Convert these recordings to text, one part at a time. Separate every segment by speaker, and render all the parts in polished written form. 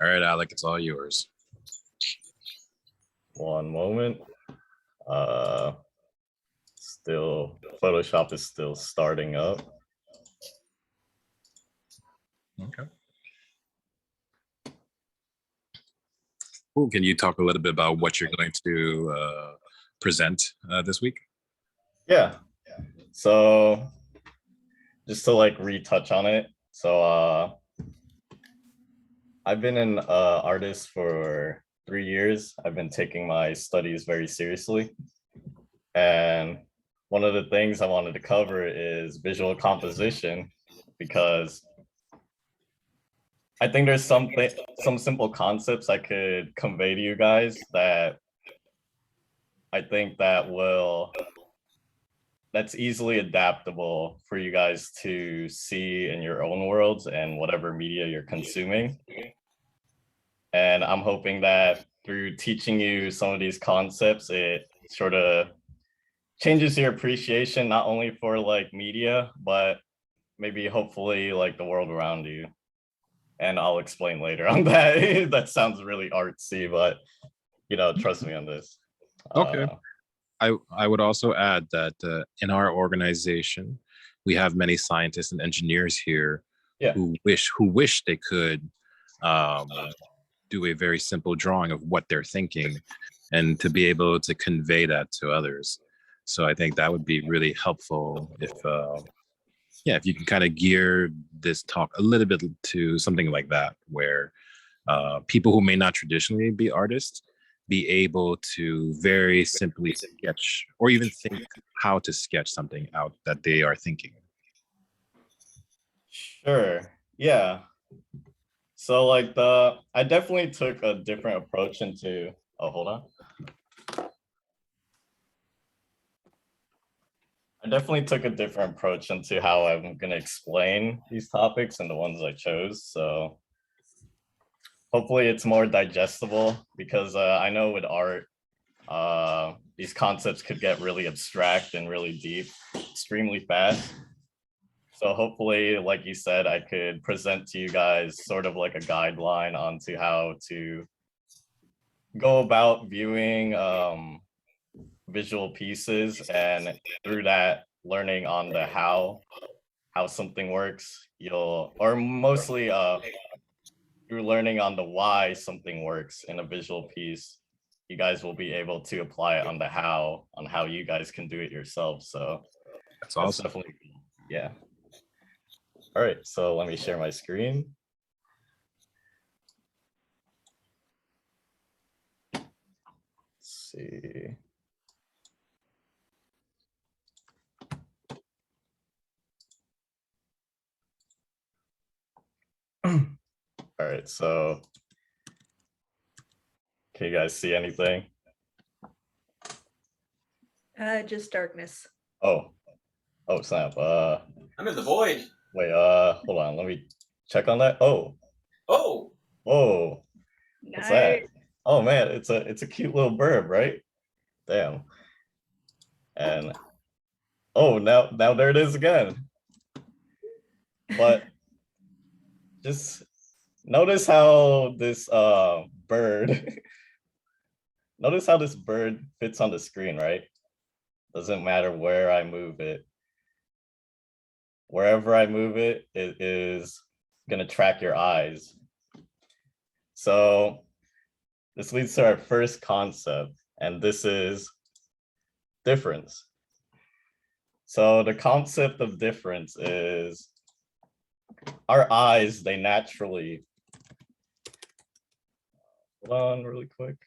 Speaker 1: All right, Alec, it's all yours.
Speaker 2: One moment. Still, Photoshop is still starting up.
Speaker 1: Okay. Cool. Can you talk a little bit about what you're going to present this week?
Speaker 2: Yeah. So just to like retouch on it. So I've been an artist for 3 years. I've been taking my studies very seriously. And one of the things I wanted to cover is visual composition, because I think there's some simple concepts I could convey to you guys that I think that's easily adaptable for you guys to see in your own worlds and whatever media you're consuming. And I'm hoping that through teaching you some of these concepts, it sort of changes your appreciation, not only for like media, but maybe hopefully like the world around you. And I'll explain later on that. That sounds really artsy, but trust me on this.
Speaker 1: Okay. I would also add that in our organization, we have many scientists and engineers here who wish they could do a very simple drawing of what they're thinking and to be able to convey that to others. So I think that would be really helpful if you can kind of gear this talk a little bit to something like that, where people who may not traditionally be artists be able to very simply sketch or even think how to sketch something out that they are thinking.
Speaker 2: Sure. Yeah. So like I definitely took a different approach into, hold on. I definitely took a different approach into how I'm going to explain these topics and the ones I chose. So hopefully it's more digestible, because I know with art, these concepts could get really abstract and really deep extremely fast. So hopefully, like you said, I could present to you guys sort of like a guideline onto how to go about viewing visual pieces, and through that learning on the how something works, mostly through learning on the why something works in a visual piece, you guys will be able to apply it on the how you guys can do it yourself. So
Speaker 1: that's awesome.
Speaker 2: Definitely, yeah. All right, so let me share my screen. Let's see. All right, so can you guys see anything?
Speaker 3: Just darkness.
Speaker 2: Oh snap.
Speaker 4: I'm in the void.
Speaker 2: Wait, hold on, let me check on that. Oh. Whoa.
Speaker 3: Nice.
Speaker 2: What's that? Oh man, it's a cute little bird, right? Damn. And oh, now there it is again. But just notice how this bird notice how this bird fits on the screen, right? Doesn't matter where I move it. Wherever I move it, it is gonna track your eyes. So this leads to our first concept, and this is difference. So the concept of difference is our eyes, they naturally, hold on really quick.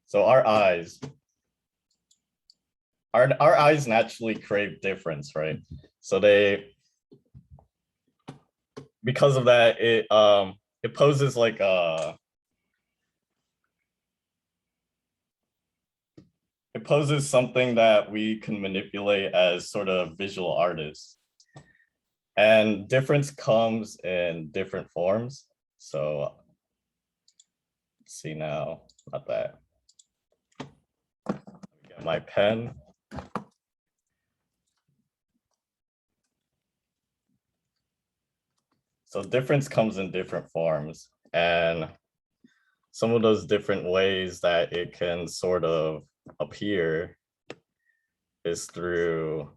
Speaker 2: So our eyes naturally crave difference, right? So because of that, it poses like it poses something that we can manipulate as sort of visual artists. And difference comes in different forms. So let's see now, not that. Get my pen. So difference comes in different forms, and some of those different ways that it can sort of appear is through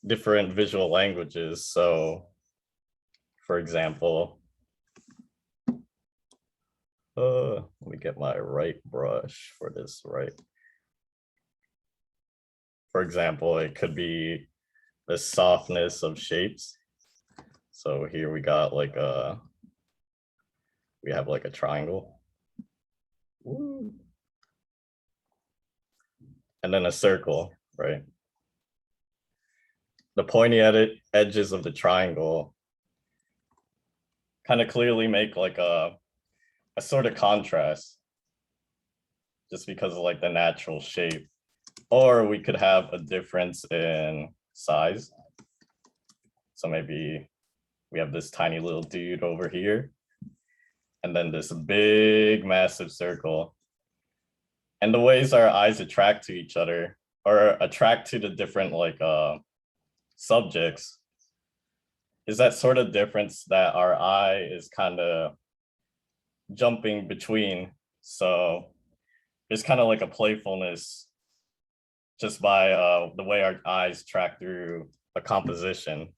Speaker 2: different visual languages. So, for example, let me get my right brush for this, right? For example, it could be the softness of shapes. So here we got like we have like a triangle. Woo. And then a circle, right? The pointy edges of the triangle kind of clearly make like a sort of contrast just because of like the natural shape. Or we could have a difference in size. So maybe we have this tiny little dude over here, and then this big, massive circle. And the ways our eyes attract to each other or attract to the different like subjects is that sort of difference that our eye is kind of jumping between. So there's kind of like a playfulness just by the way our eyes track through a composition.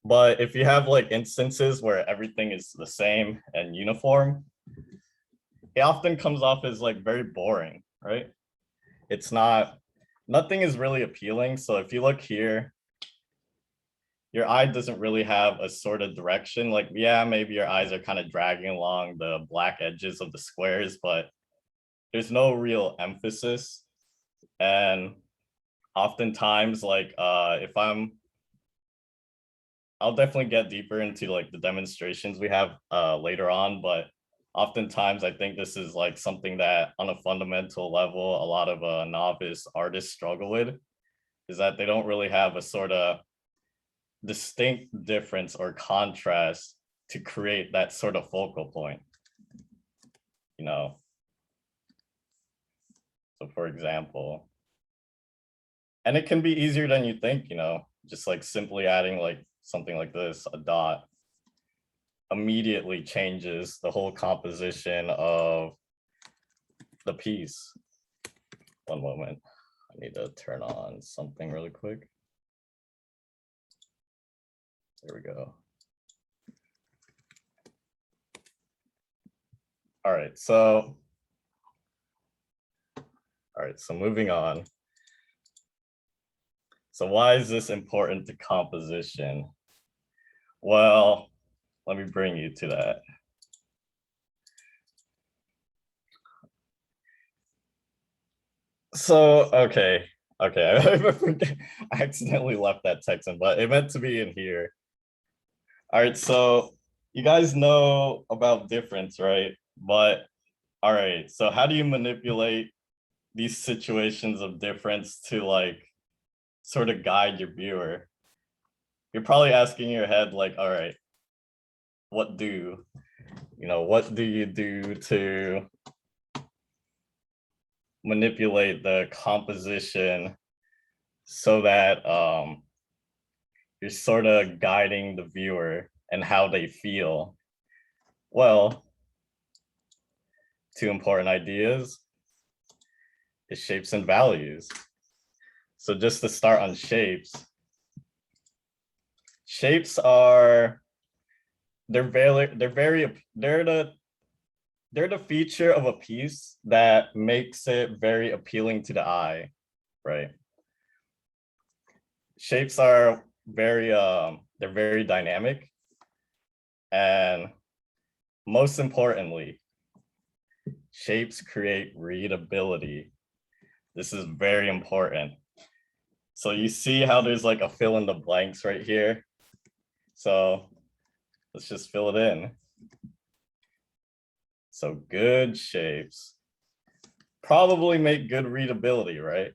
Speaker 2: But if you have like instances where everything is the same and uniform, it often comes off as like very boring, right? It's not, nothing is really appealing. So if you look here, your eye doesn't really have a sort of direction. Like, yeah, maybe your eyes are kind of dragging along the black edges of the squares, but there's no real emphasis. And oftentimes, like I'll definitely get deeper into like the demonstrations we have later on, but oftentimes I think this is like something that on a fundamental level, a lot of novice artists struggle with, is that they don't really have a sort of distinct difference or contrast to create that sort of focal point, you know? So for example, and it can be easier than you think, you know, just like simply adding like something like this, a dot, immediately changes the whole composition of the piece. One moment, I need to turn on something really quick. There we go. All right, so moving on. So why is this important to composition? Well, let me bring you to that. So, okay. I accidentally left that text in, but it meant to be in here. All right, so you guys know about difference, right? But all right, so how do you manipulate these situations of difference to like sort of guide your viewer? You're probably asking in your head like, all right, what do you do to manipulate the composition so that you're sort of guiding the viewer and how they feel? Well, two important ideas is shapes and values. So just to start on shapes are, they're the feature of a piece that makes it very appealing to the eye, right? Shapes are very they're very dynamic, and most importantly, shapes create readability. This is very important. So you see how there's like a fill in the blanks right here. So let's just fill it in. So good shapes probably make good readability, right?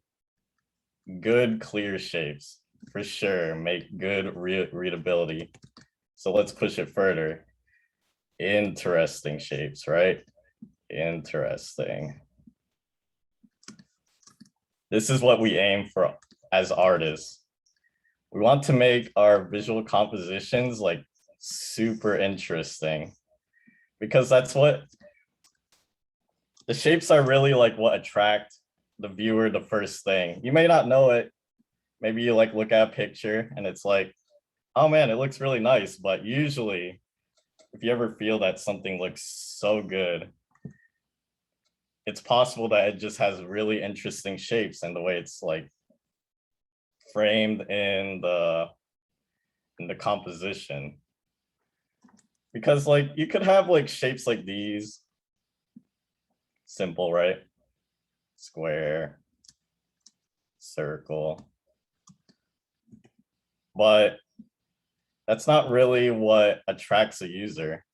Speaker 2: Good clear shapes for sure make good readability. So let's push it further. Interesting shapes, right? Interesting. This is what we aim for as artists. we want to make our visual compositions like super interesting, because that's what the shapes are really like what attract the viewer the first thing. You may not know it. Maybe you like look at a picture and it's like, oh man, it looks really nice. But usually if you ever feel that something looks so good, it's possible that it just has really interesting shapes and the way it's like framed in the composition. Because like you could have like shapes like these, simple, right? Square, circle. But that's not really what attracts a user.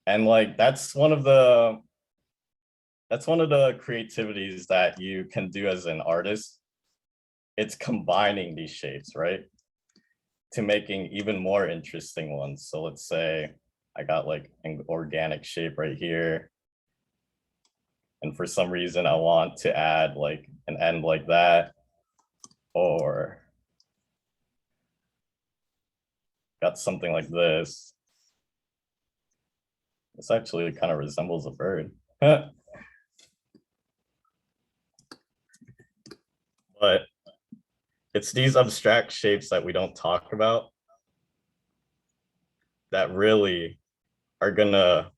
Speaker 2: And like that's one of the creativities that you can do as an artist. It's combining these shapes, right? To making even more interesting ones. So let's say I got like an organic shape right here. And for some reason I want to add like an end like that, or got something like this. This actually kind of resembles a bird. But it's these abstract shapes that we don't talk about that really are gonna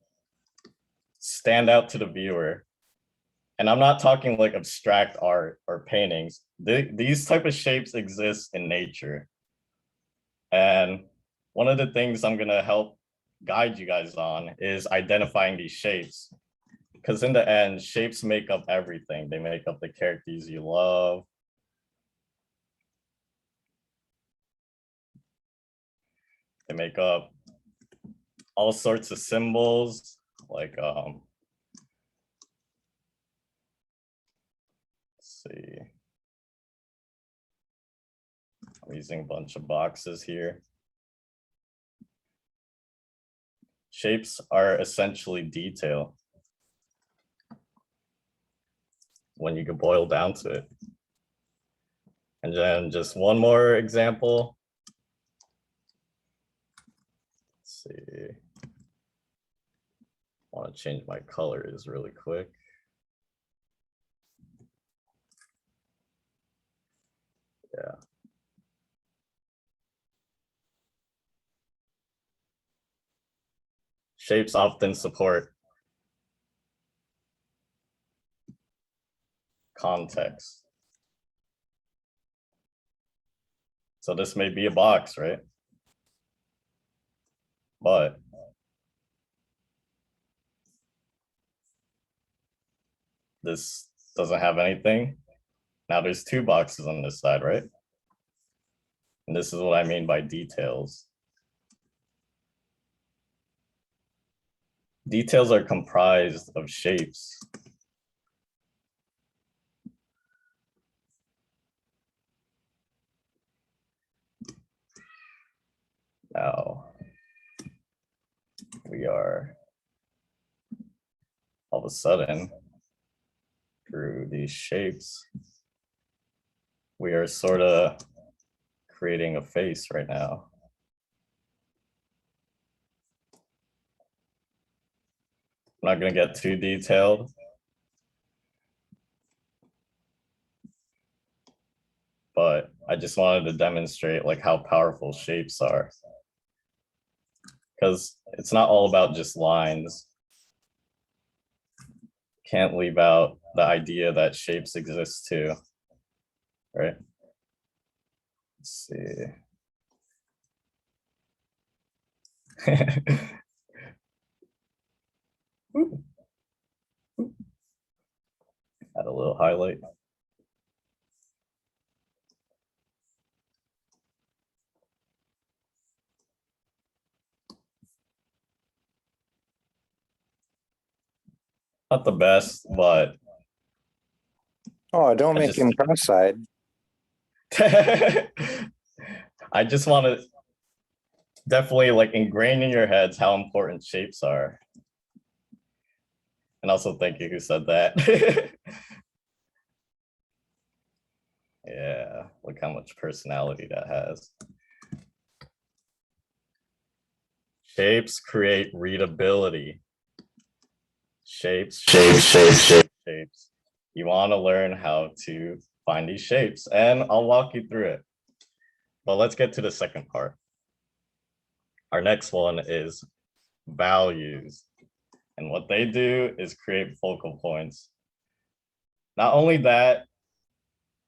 Speaker 2: stand out to the viewer. And I'm not talking like abstract art or paintings. These type of shapes exist in nature. And one of the things I'm gonna help guide you guys on is identifying these shapes. Because in the end, shapes make up everything. They make up the characters you love. They make up all sorts of symbols, like let's see. I'm using a bunch of boxes here. Shapes are essentially detail when you can boil down to it. And then just one more example. Let's see. I want to change my colors really quick. Yeah. Shapes often support context. So this may be a box, right? But this doesn't have anything. Now there's two boxes on this side, right? And this is what I mean by details. Details are comprised of shapes. Now, we are all of a sudden, through these shapes, we are sort of creating a face right now. I'm not going to get too detailed, but I just wanted to demonstrate like how powerful shapes are. Because it's not all about just lines. Can't leave out the idea that shapes exist too, right? Let's see. Add a little highlight. Not the best, but
Speaker 5: Oh, don't
Speaker 2: I
Speaker 5: make
Speaker 2: just-
Speaker 5: him cross-eyed.
Speaker 2: I just want to definitely like ingrain in your heads how important shapes are. And also thank you who said that. Yeah, look how much personality that has. Shapes create readability. Shapes. You want to learn how to find these shapes, and I'll walk you through it. But let's get to the second part. Our next one is values. And what they do is create focal points. Not only that,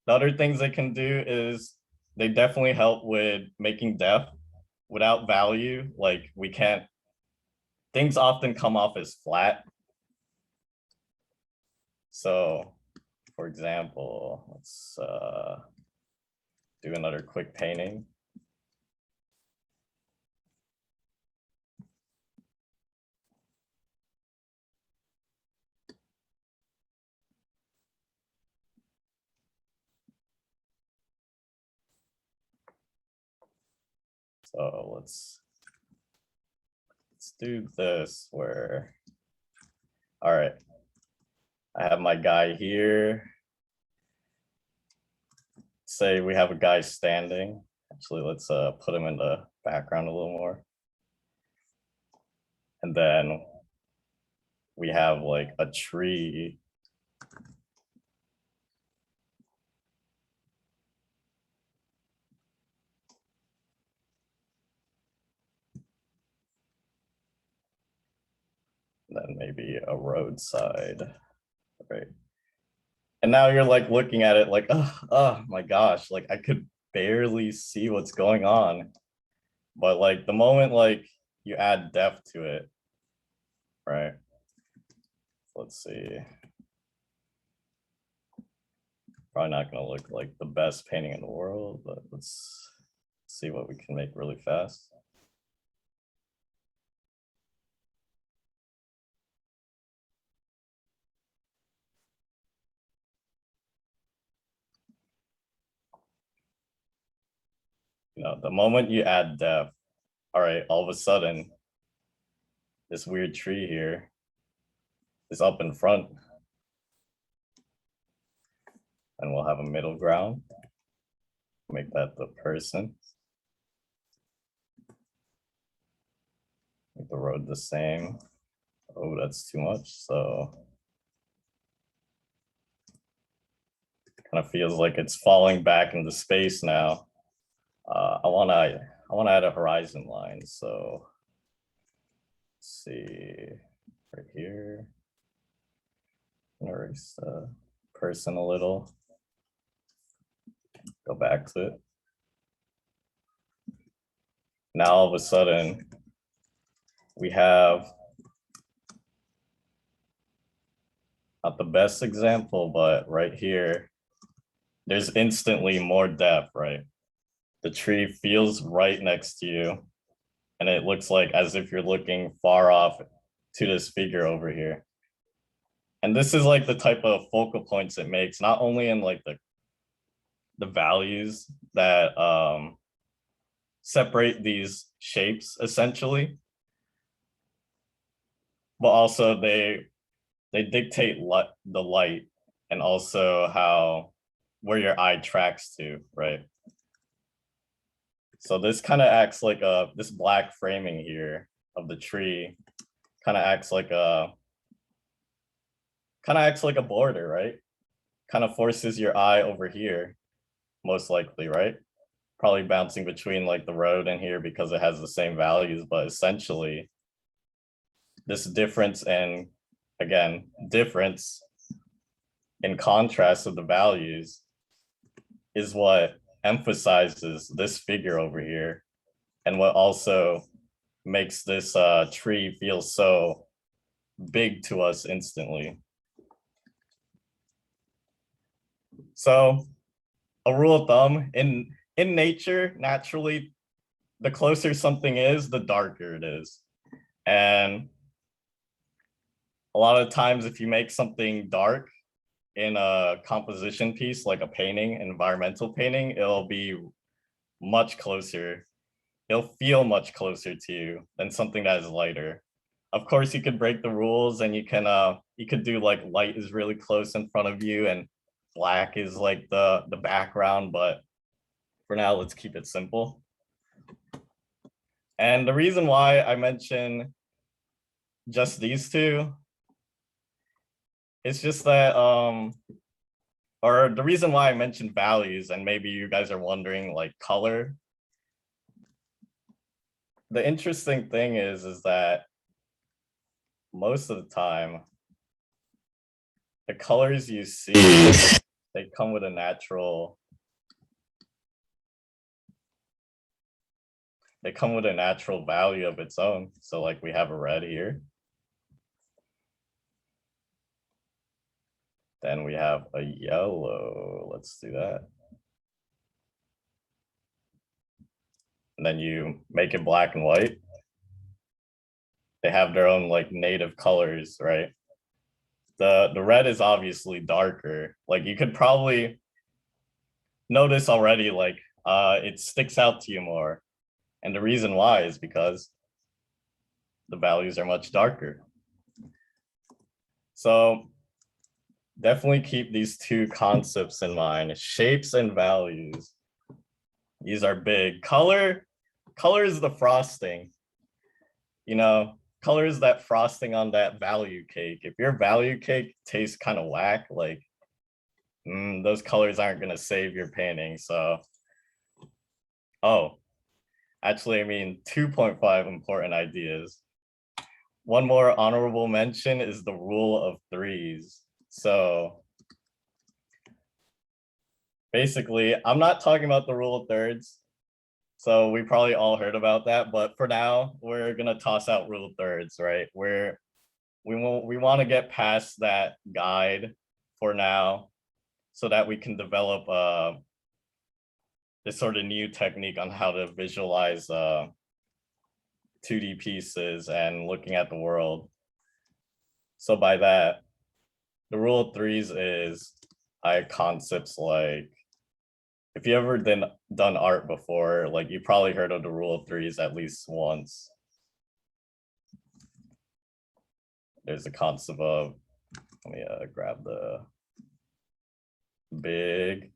Speaker 2: the other things they can do is they definitely help with making depth. Without value, like things often come off as flat. So for example, let's do another quick painting. So let's do this where, all right, I have my guy here. Say we have a guy standing. Actually, let's put him in the background a little more. And then we have like a tree. Then maybe a roadside, right? And now you're like looking at it like, oh my gosh, like I could barely see what's going on. But like the moment like you add depth to it, right? Let's see. Probably not gonna look like the best painting in the world, but let's see what we can make really fast. You know, the moment you add depth, all right, all of a sudden, this weird tree here is up in front. And we'll have a middle ground. Make that the person. Make the road the same. Oh, that's too much. So kind of feels like it's falling back into space now. I want to add a horizon line. So let's see right here. Erase the person a little. Go back to it. Now all of a sudden we have not the best example, but right here, there's instantly more depth, right? The tree feels right next to you, and it looks like as if you're looking far off to this figure over here. And this is like the type of focal points it makes, not only in like the values that separate these shapes essentially, but also they dictate the light and also where your eye tracks to, right? So this kind of acts like this black framing here of the tree kind of acts like a border, right? Kind of forces your eye over here, most likely, right? Probably bouncing between like the road and here because it has the same values, but essentially this difference and again, difference in contrast of the values is what emphasizes this figure over here and what also makes this tree feel so big to us instantly. So a rule of thumb in nature, naturally, the closer something is, the darker it is. And a lot of times if you make something dark in a composition piece, like a painting, an environmental painting, it'll be much closer. It'll feel much closer to you than something that is lighter. Of course, you could break the rules and you could do like light is really close in front of you and black is like the background, but for now, let's keep it simple. And the reason why I mention just these two, it's just that, or the reason why I mentioned values, and maybe you guys are wondering like color. The interesting thing is that most of the time, the colors you see, they come with a natural, value of its own. So like we have a red here. Then we have a yellow. Let's do that. And then you make it black and white. They have their own like native colors, right? The red is obviously darker. Like you could probably notice already, like it sticks out to you more. And the reason why is because the values are much darker. So definitely keep these two concepts in mind, shapes and values. These are big. Color is the frosting. You know, color is that frosting on that value cake. If your value cake tastes kind of whack, like those colors aren't gonna save your painting. So, actually, I mean 2.5 important ideas. One more honorable mention is the rule of threes. So basically, I'm not talking about the rule of thirds. So we probably all heard about that, but for now, we're gonna toss out rule of thirds, right? We want to get past that guide for now, so that we can develop this sort of new technique on how to visualize 2D pieces and looking at the world. So by that, the rule of threes is concepts like, if you ever done art before, like you probably heard of the rule of threes at least once. There's a concept of, let me grab the big,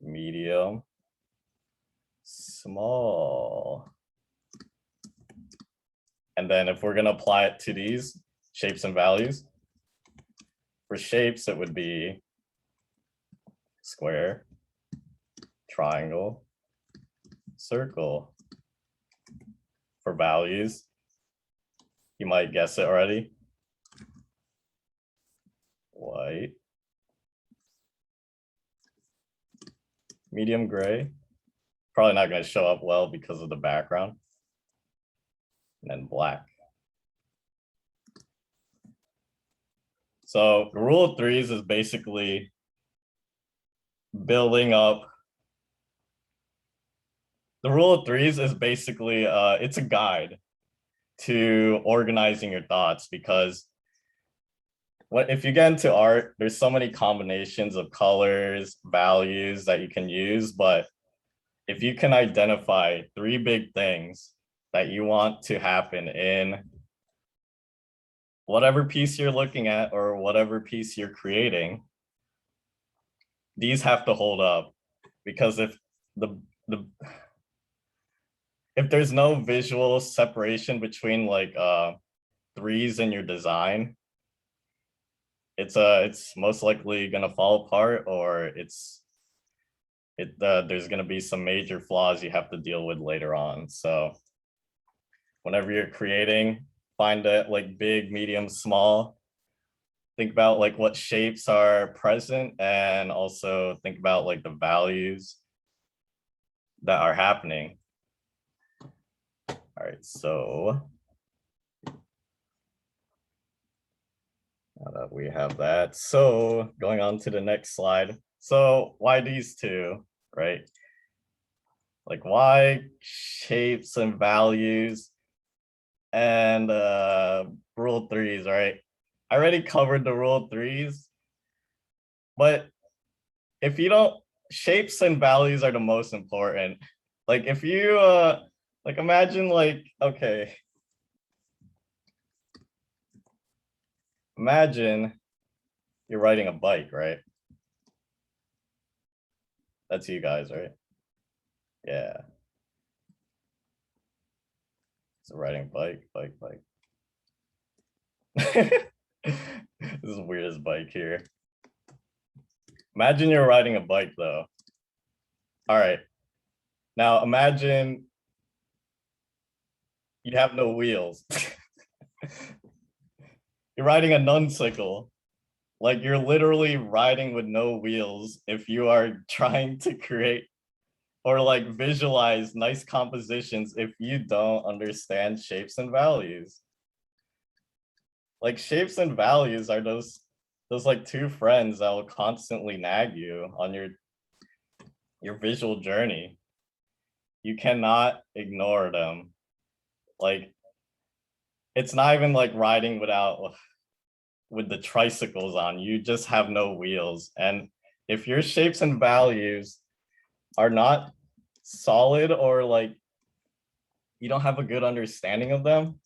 Speaker 2: medium, small. And then if we're gonna apply it to these shapes and values, for shapes, it would be square, triangle, circle. For values, you might guess it already. White, medium gray, probably not going to show up well because of the background, and then black. So the rule of threes is basically building up. The rule of threes is basically, it's a guide to organizing your thoughts, because if you get into art, there's so many combinations of colors, values that you can use, but if you can identify 3 big things that you want to happen in whatever piece you're looking at or whatever piece you're creating, these have to hold up, because if there's no visual separation between like threes in your design, it's most likely gonna fall apart, or there's gonna be some major flaws you have to deal with later on. So whenever you're creating, find it like big, medium, small. Think about like what shapes are present, and also think about like the values that are happening. All right, so now that we have that, so going on to the next slide. So why these two, right? Like why shapes and values and rule of threes, right? I already covered the rule of threes, but if you don't, shapes and values are the most important. Like if you like imagine like, okay, imagine you're riding a bike, right? That's you guys, right? Yeah. So riding bike. This is the weirdest bike here. Imagine you're riding a bike though. All right. Now imagine you have no wheels. You're riding a nuncycle. Like you're literally riding with no wheels if you are trying to create or like visualize nice compositions if you don't understand shapes and values. Like shapes and values are those like two friends that will constantly nag you on your visual journey. You cannot ignore them. Like it's not even like riding with the tricycles on, you just have no wheels. And if your shapes and values are not solid or like you don't have a good understanding of them,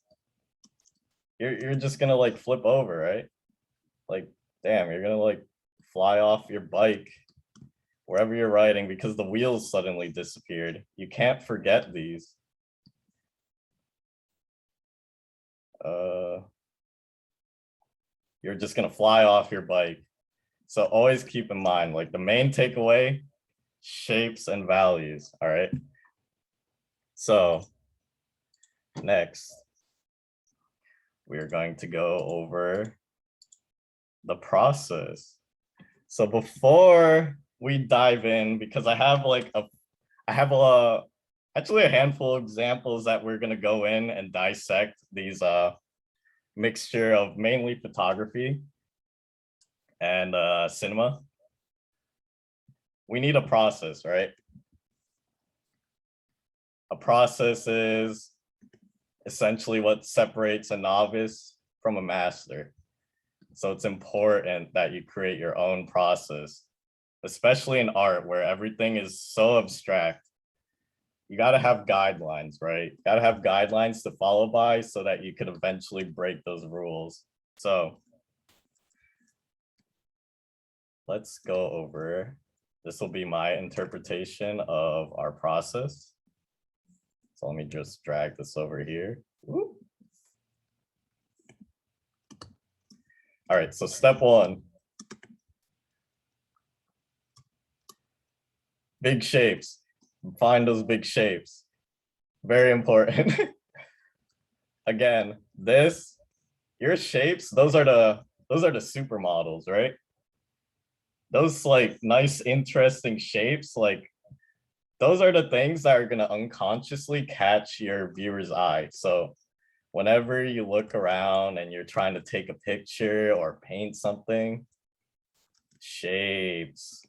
Speaker 2: you're just gonna like flip over, right? Like, damn, you're gonna like fly off your bike wherever you're riding because the wheels suddenly disappeared. You can't forget these. You're just gonna fly off your bike. So always keep in mind, like the main takeaway, shapes and values, all right? So next, we are going to go over the process. So before we dive in, because I have actually a handful of examples that we're gonna go in and dissect these mixture of mainly photography and cinema. We need a process, right? A process is essentially what separates a novice from a master. So it's important that you create your own process, especially in art where everything is so abstract. You got to have guidelines, right? Got to have guidelines to follow by so that you could eventually break those rules. So let's go over, this will be my interpretation of our process. So let me just drag this over here. Woo. All right, so step one. Big shapes. Find those big shapes. Very important. Again, your shapes, those are the supermodels, right? Those like nice, interesting shapes, like those are the things that are gonna unconsciously catch your viewer's eye. So whenever you look around and you're trying to take a picture or paint something, shapes,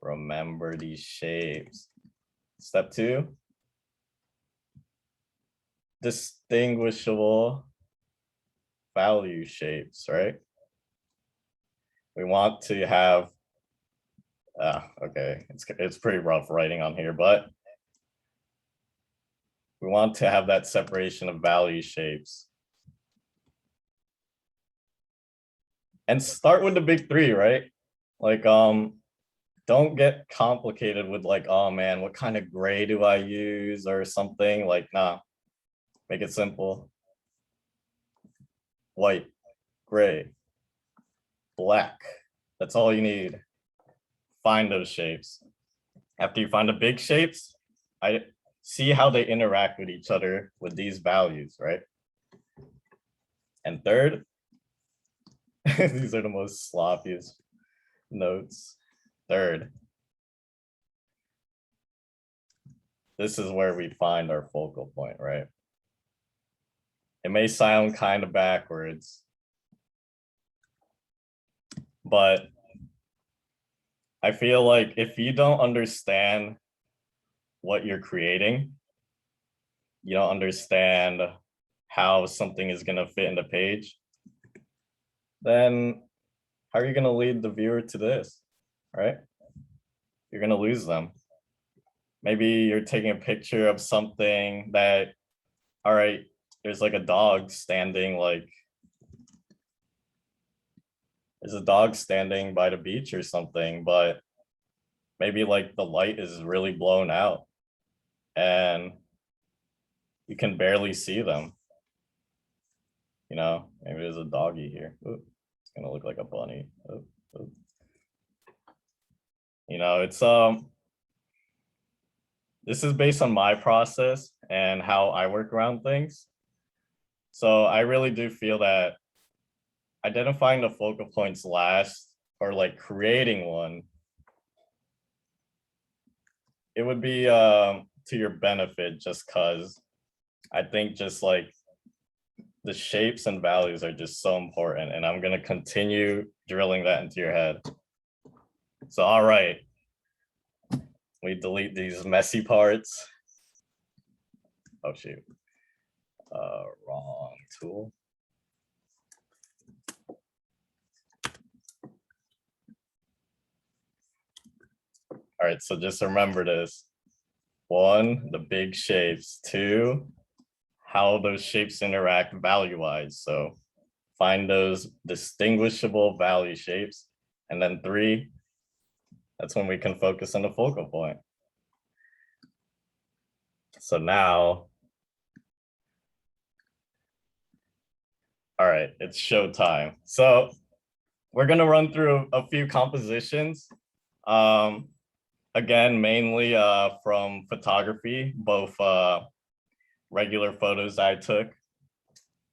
Speaker 2: remember these shapes. Step two, distinguishable value shapes, right? We want to have, okay, it's pretty rough writing on here, but we want to have that separation of value shapes. And start with the big three, right? Like, don't get complicated with like, oh man, what kind of gray do I use or something? Like, nah, make it simple. White, gray, black. That's all you need. Find those shapes. After you find the big shapes, I see how they interact with each other with these values, right? And third, these are the most sloppiest notes. Third, this is where we find our focal point, right? It may sound kind of backwards, but I feel like if you don't understand what you're creating, you don't understand how something is gonna fit in the page, then how are you gonna lead the viewer to this, right? You're gonna lose them. Maybe you're taking a picture of something that, all right, there's like a dog standing, like there's a dog standing by the beach or something, but maybe like the light is really blown out and you can barely see them. You know, maybe there's a doggy here. Ooh, it's gonna look like a bunny. Ooh, ooh. You know, it's this is based on my process and how I work around things. So I really do feel that identifying the focal points last, or like creating one, it would be to your benefit, just because I think just like the shapes and values are just so important, and I'm gonna continue drilling that into your head. So, all right, we delete these messy parts. Oh shoot, wrong tool. All right, so just remember this. 1, the big shapes. 2, how those shapes interact value-wise. So find those distinguishable value shapes. And then 3, that's when we can focus on the focal point. So now, all right, it's show time. So we're gonna run through a few compositions. Again, mainly from photography, both regular photos I took,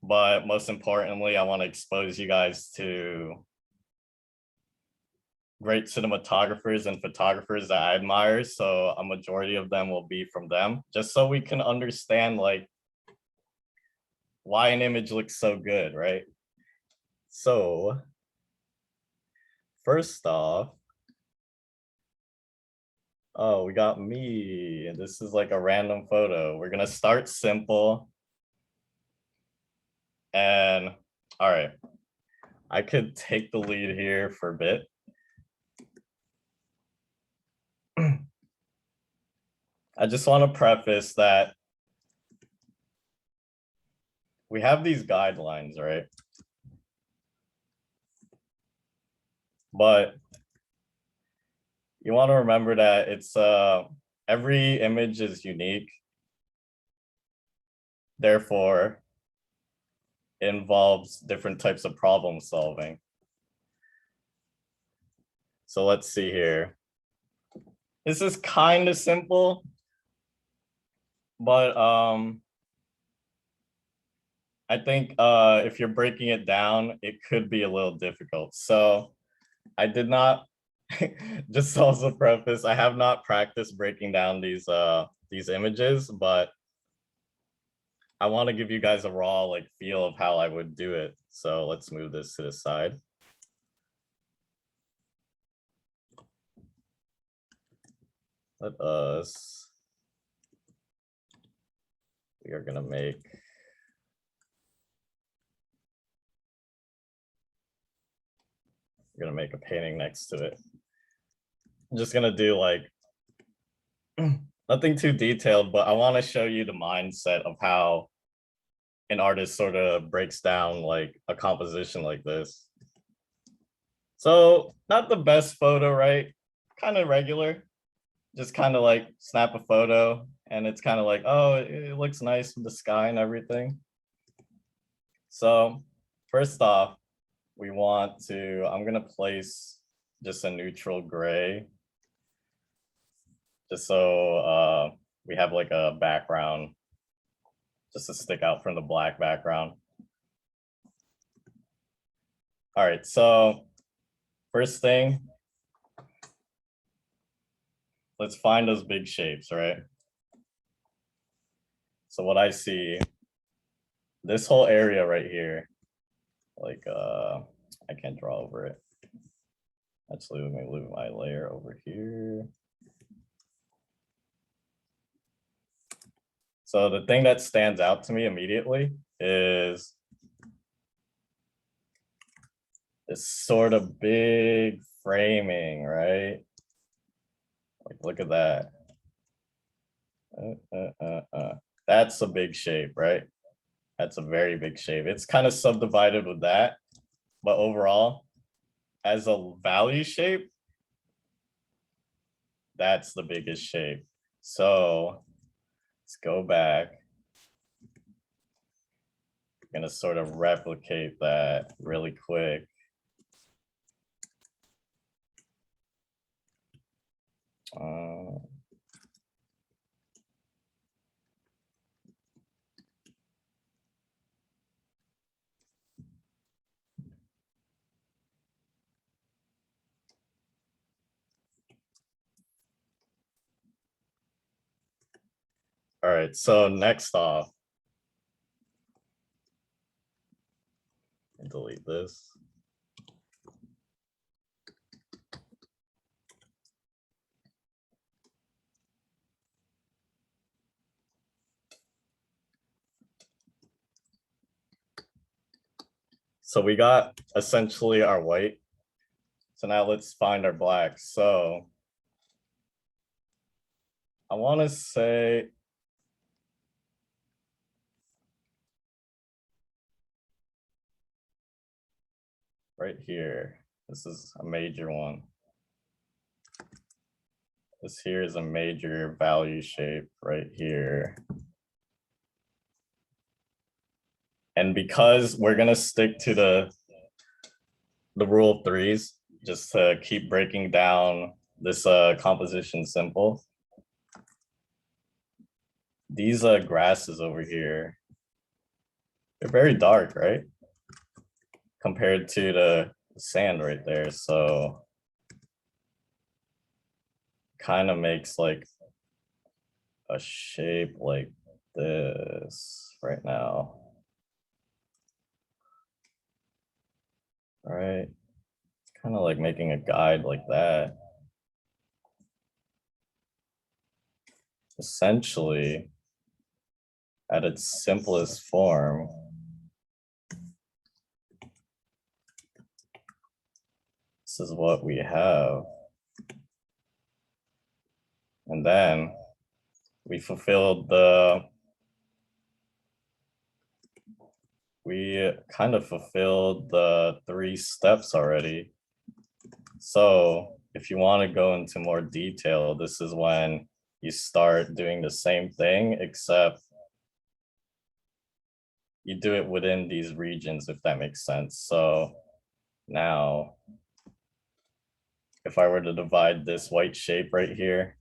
Speaker 2: but most importantly, I want to expose you guys to great cinematographers and photographers that I admire. So a majority of them will be from them, just so we can understand like why an image looks so good, right? So first off, oh, we got me. This is like a random photo. We're gonna start simple. And all right, I could take the lead here for a bit. I just want to preface that we have these guidelines, right? But you want to remember that it's every image is unique. Therefore, it involves different types of problem solving. So let's see here. This is kind of simple, but I think if you're breaking it down, it could be a little difficult. So I did not, just also preface, I have not practiced breaking down these images, but I want to give you guys a raw like feel of how I would do it. So let's move this to the side. Let us, we are gonna make, we're gonna make a painting next to it. I'm just gonna do like, nothing too detailed, but I want to show you the mindset of how an artist sort of breaks down like a composition like this. So not the best photo, right? Kind of regular, just kind of like snap a photo and it's kind of like, oh, it looks nice with the sky and everything. So first off, we want to, I'm gonna place just a neutral gray, just so we have like a background just to stick out from the black background. All right, so first thing, let's find those big shapes, right? So what I see, this whole area right here, like I can't draw over it. Actually, let me move my layer over here. So the thing that stands out to me immediately is this sort of big framing, right? Like, look at that. That's a big shape, right? That's a very big shape. It's kind of subdivided with that, but overall, as a value shape, That's the biggest shape. So let's go back. I'm gonna sort of replicate that really quick. All right, so next off, delete this. So we got essentially our white. So now let's find our black. So I want to say right here, this is a major one. This here is a major value shape right here. And because we're gonna stick to the rule of threes, just to keep breaking down this composition simple. These grasses over here, they're very dark, right? Compared to the sand right there. So kind of makes like a shape like this right now. All right, it's kind of like making a guide like that. Essentially, at its simplest form, this is what we have. And then we fulfilled we kind of fulfilled the 3 steps already. So if you want to go into more detail, this is when you start doing the same thing, except you do it within these regions, if that makes sense. So now, if I were to divide this white shape right here,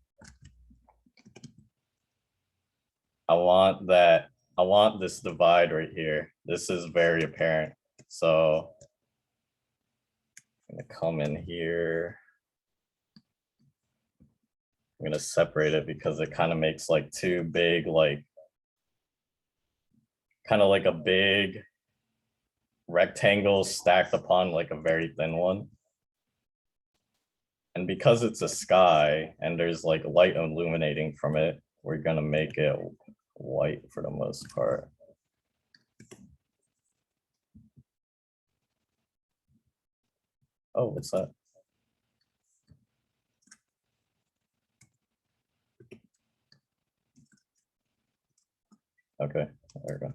Speaker 2: I want this divide right here. This is very apparent. So I'm gonna come in here. I'm gonna separate it because it kind of makes like 2 big, like kind of like a big rectangle stacked upon like a very thin one. And because it's a sky and there's like light illuminating from it, we're gonna make it white for the most part. Oh, what's that? Okay, there we go.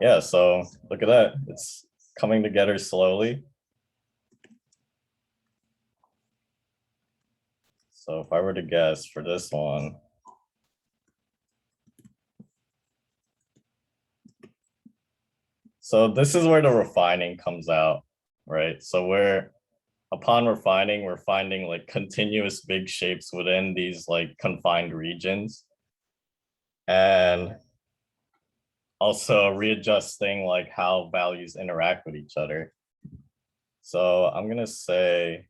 Speaker 2: Yeah, so look at that. It's coming together slowly. So if I were to guess for this one, so this is where the refining comes out, right? So upon refining, we're finding like continuous big shapes within these like confined regions. And also readjusting like how values interact with each other. So I'm gonna say,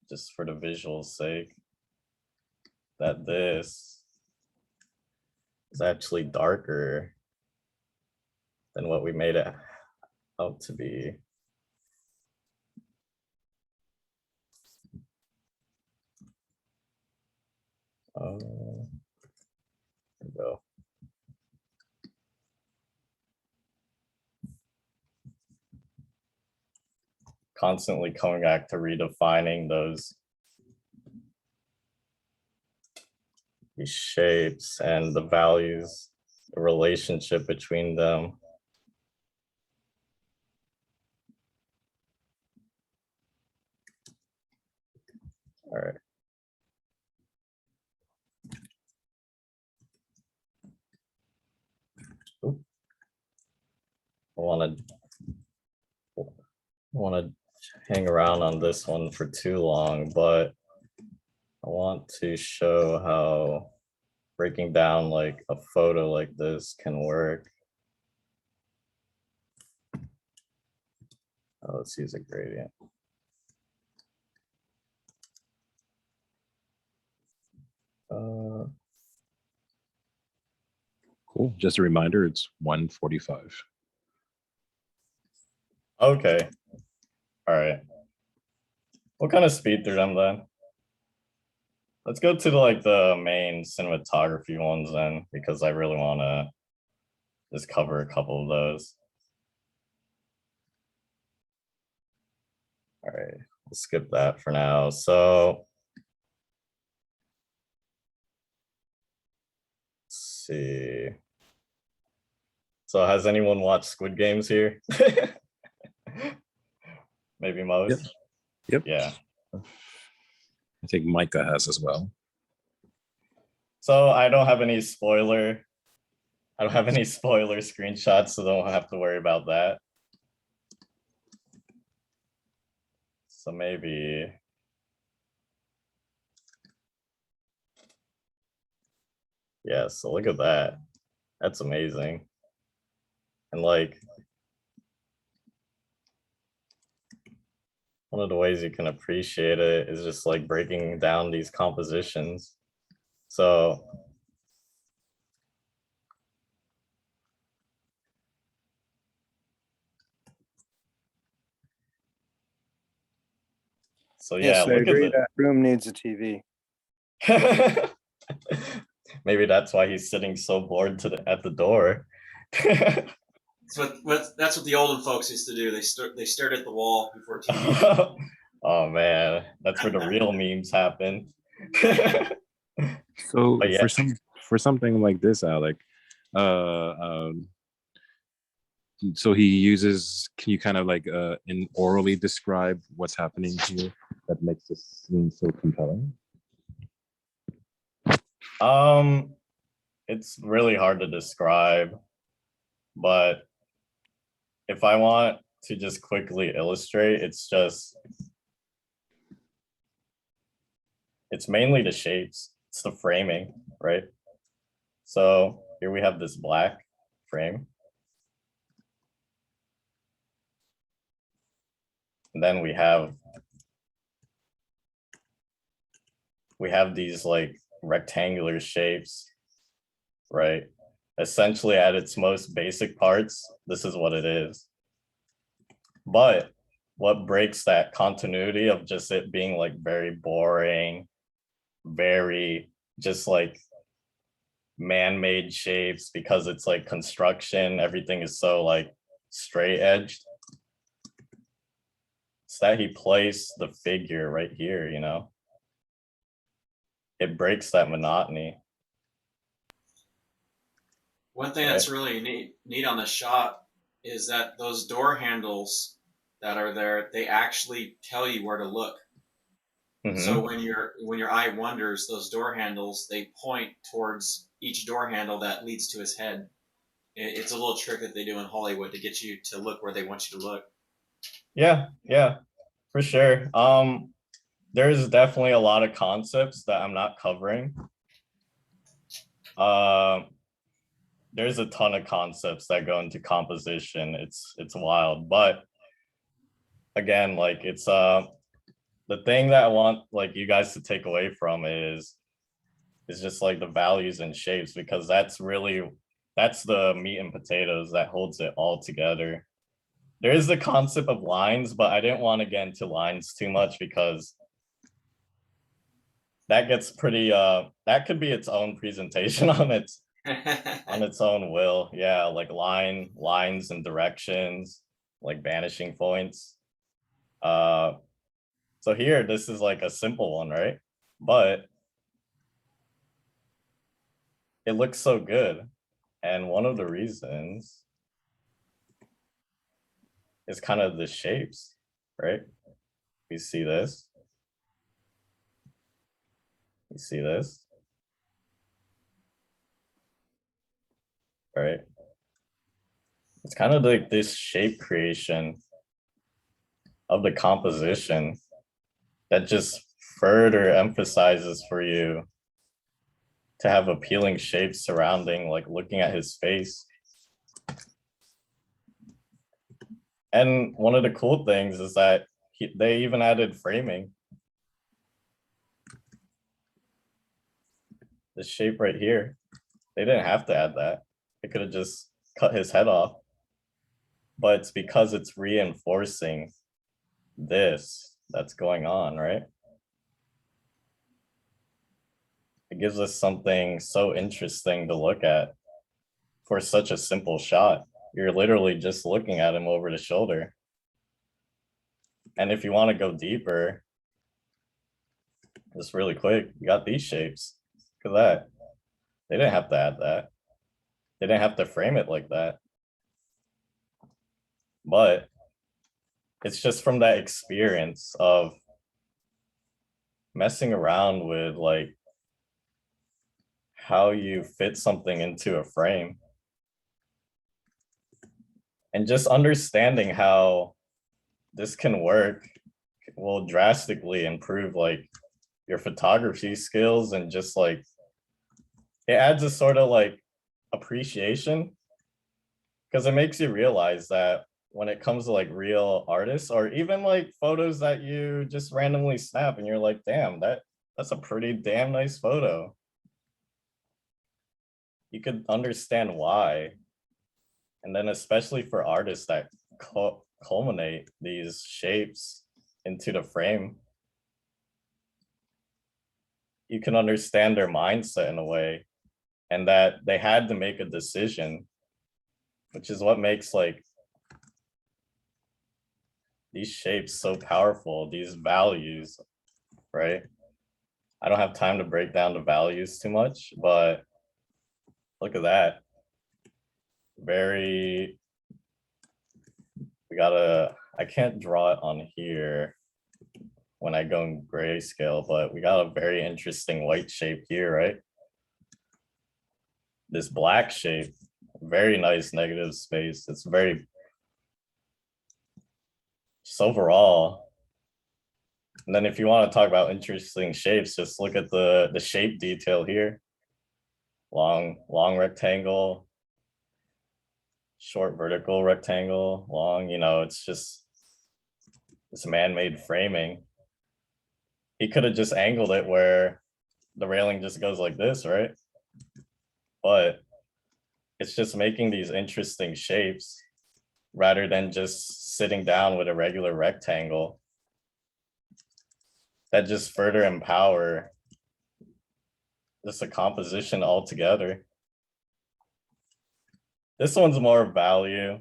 Speaker 2: just for the visual sake, that this is actually darker than what we made it out to be. There we go. Constantly coming back to redefining these shapes and the values, the relationship between them. All right. want to hang around on this one for too long, but I want to show how breaking down like a photo like this can work. Let's use a gradient.
Speaker 1: Cool. Just a reminder, it's 1:45.
Speaker 2: Okay. All right. We'll kind of speed through them then. Let's go to like the main cinematography ones then, because I really want to just cover a couple of those. All right, we'll skip that for now. So let's see. So has anyone watched Squid Games here? Maybe most.
Speaker 1: Yep.
Speaker 2: Yeah.
Speaker 1: I think Micah has as well.
Speaker 2: So I don't have any spoiler screenshots, so don't have to worry about that. So maybe. Yeah, so look at that. That's amazing. And like, one of the ways you can appreciate it is just like breaking down these compositions. So yeah,
Speaker 5: Yes, I
Speaker 2: look
Speaker 5: agree.
Speaker 2: at
Speaker 5: That room needs a TV.
Speaker 2: the maybe that's why he's sitting so bored at the door.
Speaker 4: That's what the olden folks used to do. They stared at the wall before TV.
Speaker 2: Oh man, that's where the real memes happen.
Speaker 1: So
Speaker 2: But yeah.
Speaker 1: for something like this, Alec, so he uses. Can you kind of like in orally describe what's happening here that makes this scene so compelling?
Speaker 2: It's really hard to describe, but if I want to just quickly illustrate, it's mainly the shapes. It's the framing, right? So here we have this black frame. And then we have these like rectangular shapes, right? Essentially at its most basic parts, this is what it is. But what breaks that continuity of just it being like very boring, very just like man-made shapes, because it's like construction, everything is so like straight edged. It's that he placed the figure right here, you know? It breaks that monotony.
Speaker 4: One thing that's really neat on the shot is that those door handles that are there, they actually tell you where to look. Mm-hmm. So when your eye wanders, those door handles, they point towards each door handle that leads to his head. It's a little trick that they do in Hollywood to get you to look where they want you to look.
Speaker 2: Yeah, for sure. There's definitely a lot of concepts that I'm not covering. There's a ton of concepts that go into composition. It's wild, but again, like it's the thing that I want like you guys to take away from is just like the values and shapes, because that's the meat and potatoes that holds it all together. There is the concept of lines, but I didn't want to get into lines too much because that gets pretty that could be its own presentation on its own will. Yeah, like lines and directions, like vanishing points. So here, this is like a simple one, right? But it looks so good. And one of the reasons is kind of the shapes, right? We see this. You see this, right? It's kind of like this shape creation of the composition that just further emphasizes for you to have appealing shapes surrounding, like looking at his face. And one of the cool things is that they even added framing. This shape right here, they didn't have to add that. They could have just cut his head off. But it's because it's reinforcing this that's going on, right? It gives us something so interesting to look at for such a simple shot. You're literally just looking at him over the shoulder. And if you want to go deeper, just really quick, you got these shapes. Look at that. They didn't have to add that. They didn't have to frame it like that. But it's just from that experience of messing around with like how you fit something into a frame. And just understanding how this can work will drastically improve like your photography skills, and just like it adds a sort of like appreciation, because it makes you realize that when it comes to like real artists, or even like photos that you just randomly snap and you're like, damn, that's a pretty damn nice photo. You could understand why. And then especially for artists that culminate these shapes into the frame, you can understand their mindset in a way, and that they had to make a decision, which is what makes like these shapes so powerful, these values, right? I don't have time to break down the values too much, but look at that. I can't draw it on here when I go in grayscale, but we got a very interesting white shape here, right? This black shape, very nice negative space. It's very, just overall. And then if you want to talk about interesting shapes, just look at the shape detail here. Long rectangle, short vertical rectangle, long, it's just this man-made framing. He could have just angled it where the railing just goes like this, right? But it's just making these interesting shapes rather than just sitting down with a regular rectangle that just further empower just a composition altogether. This one's more value.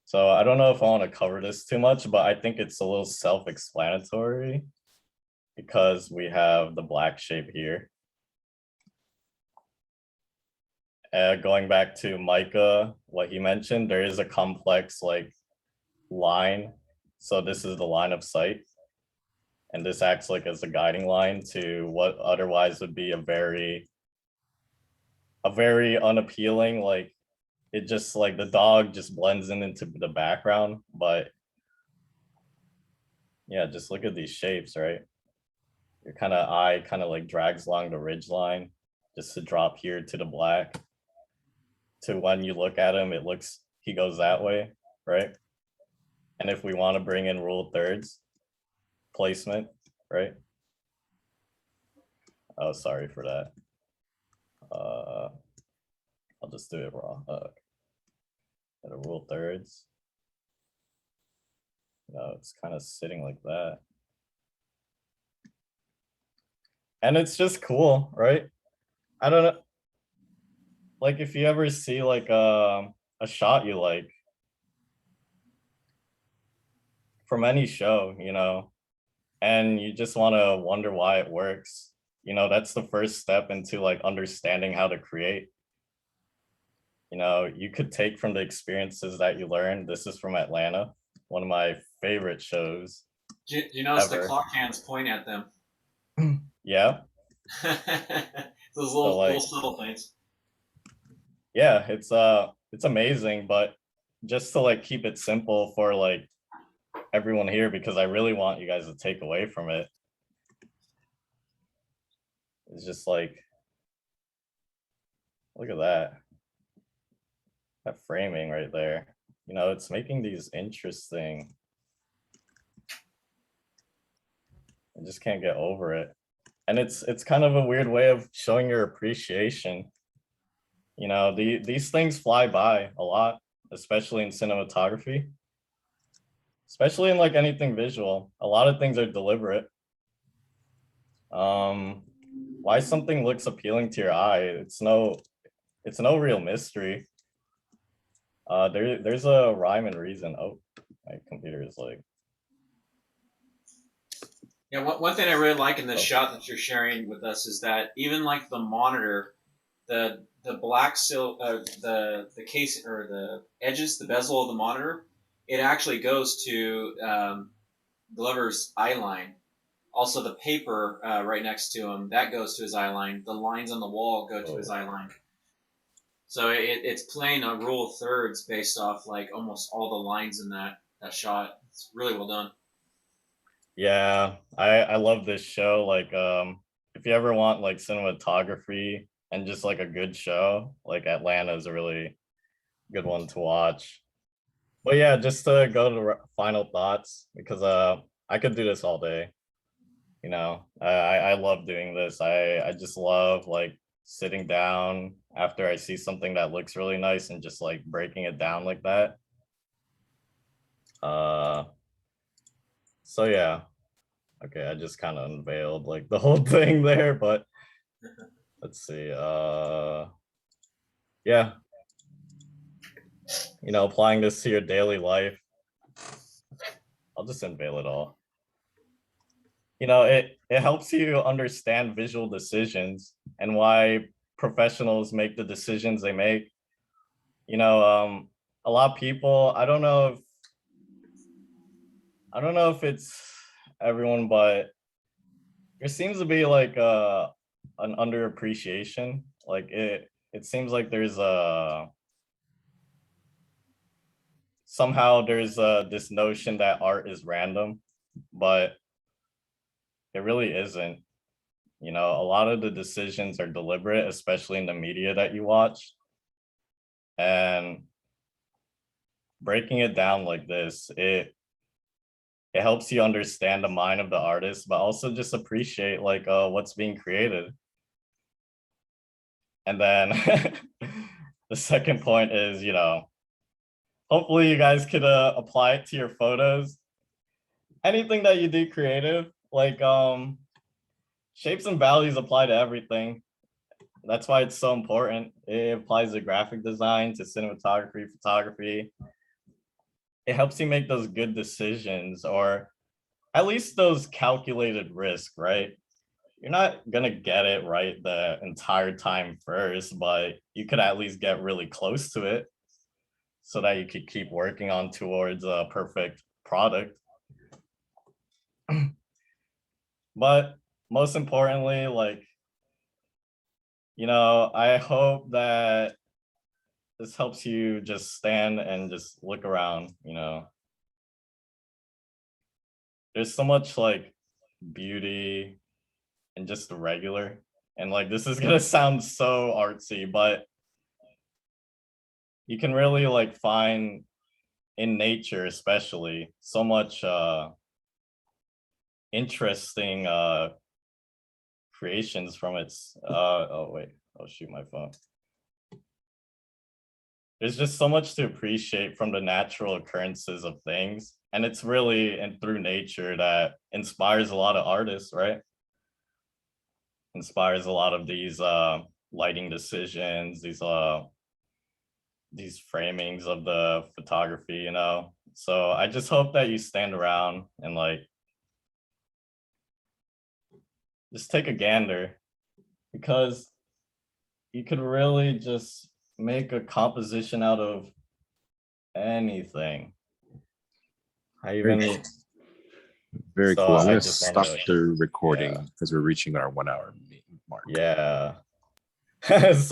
Speaker 2: So I don't know if I want to cover this too much, but I think it's a little self-explanatory because we have the black shape here. Going back to Micah, what he mentioned, there is a complex like line. So this is the line of sight. And this acts like as a guiding line to what otherwise would be a very unappealing, like it just like the dog just blends into the background. But yeah, just look at these shapes, right? Your eye kind of like drags along the ridge line just to drop here to the black. To when you look at him, he goes that way, right? And if we want to bring in rule of thirds placement, right? Oh, sorry for that. I'll just do it raw. At a rule of thirds. No, it's kind of sitting like that. And it's just cool, right? I don't know. Like if you ever see like a shot you like from any show, and you just want to wonder why it works, that's the first step into like understanding how to create. You could take from the experiences that you learned. This is from Atlanta, one of my favorite shows.
Speaker 4: Do you notice the clock hands point at them?
Speaker 2: Yeah.
Speaker 4: Those little subtle things.
Speaker 2: Yeah, it's amazing, but just to like keep it simple for like everyone here because I really want you guys to take away from it. It's just like, look at that. That framing right there. You know, it's making these interesting. I just can't get over it. And it's kind of a weird way of showing your appreciation. You know, these things fly by a lot, especially in cinematography. Especially in like anything visual. A lot of things are deliberate. Why something looks appealing to your eye, it's no real mystery. There's a rhyme and reason. Oh, my computer is like.
Speaker 4: Yeah, one thing I really like in this shot that you're sharing with us is that even like the monitor, the black the case or the edges, the bezel of the monitor, it actually goes to Glover's eye line. Also, the paper right next to him, that goes to his eye line. The lines on the wall go to his eye line. So it's playing a rule of thirds based off like almost all the lines in that shot. It's really well done.
Speaker 2: Yeah, I love this show. Like, if you ever want like cinematography and just like a good show, like Atlanta is a really good one to watch. But yeah, just to go to final thoughts, because I could do this all day. You know, I love doing this. I just love like sitting down after I see something that looks really nice and just like breaking it down like that. So yeah. Okay, I just kind of unveiled like the whole thing there, but let's see. Yeah. You know, applying this to your daily life. I'll just unveil it all. You know, it helps you understand visual decisions and why professionals make the decisions they make. You know, a lot of people, I don't know if it's everyone, but there seems to be like an underappreciation. Like it seems like there's somehow there's this notion that art is random, but it really isn't. You know, a lot of the decisions are deliberate, especially in the media that you watch. And breaking it down like this, it helps you understand the mind of the artist, but also just appreciate like what's being created. And then the second point is, you know, hopefully you guys could apply it to your photos. Anything that you do creative, like shapes and values apply to everything. That's why it's so important. It applies to graphic design, to cinematography, photography. It helps you make those good decisions, or at least those calculated risk, right? You're not gonna get it right the entire time first, but you could at least get really close to it so that you could keep working on towards a perfect product. But most importantly, like, you know, I hope that this helps you just stand and just look around, you know. There's so much like beauty in just the regular. And like, this is gonna sound so artsy, but you can really like find in nature, especially, so much interesting creations from its oh wait, I'll shoot my phone. There's just so much to appreciate from the natural occurrences of things, and it's really and through nature that inspires a lot of artists, right? Inspires a lot of these lighting decisions, these framings of the photography, you know. So I just hope that you stand around and like just take a gander, because you could really just make a composition out of anything.
Speaker 1: Very cool. I'm
Speaker 2: I
Speaker 1: gonna
Speaker 2: just
Speaker 1: stop
Speaker 2: wanna-
Speaker 1: the recording because we're reaching our 1 hour mark.
Speaker 2: Yeah.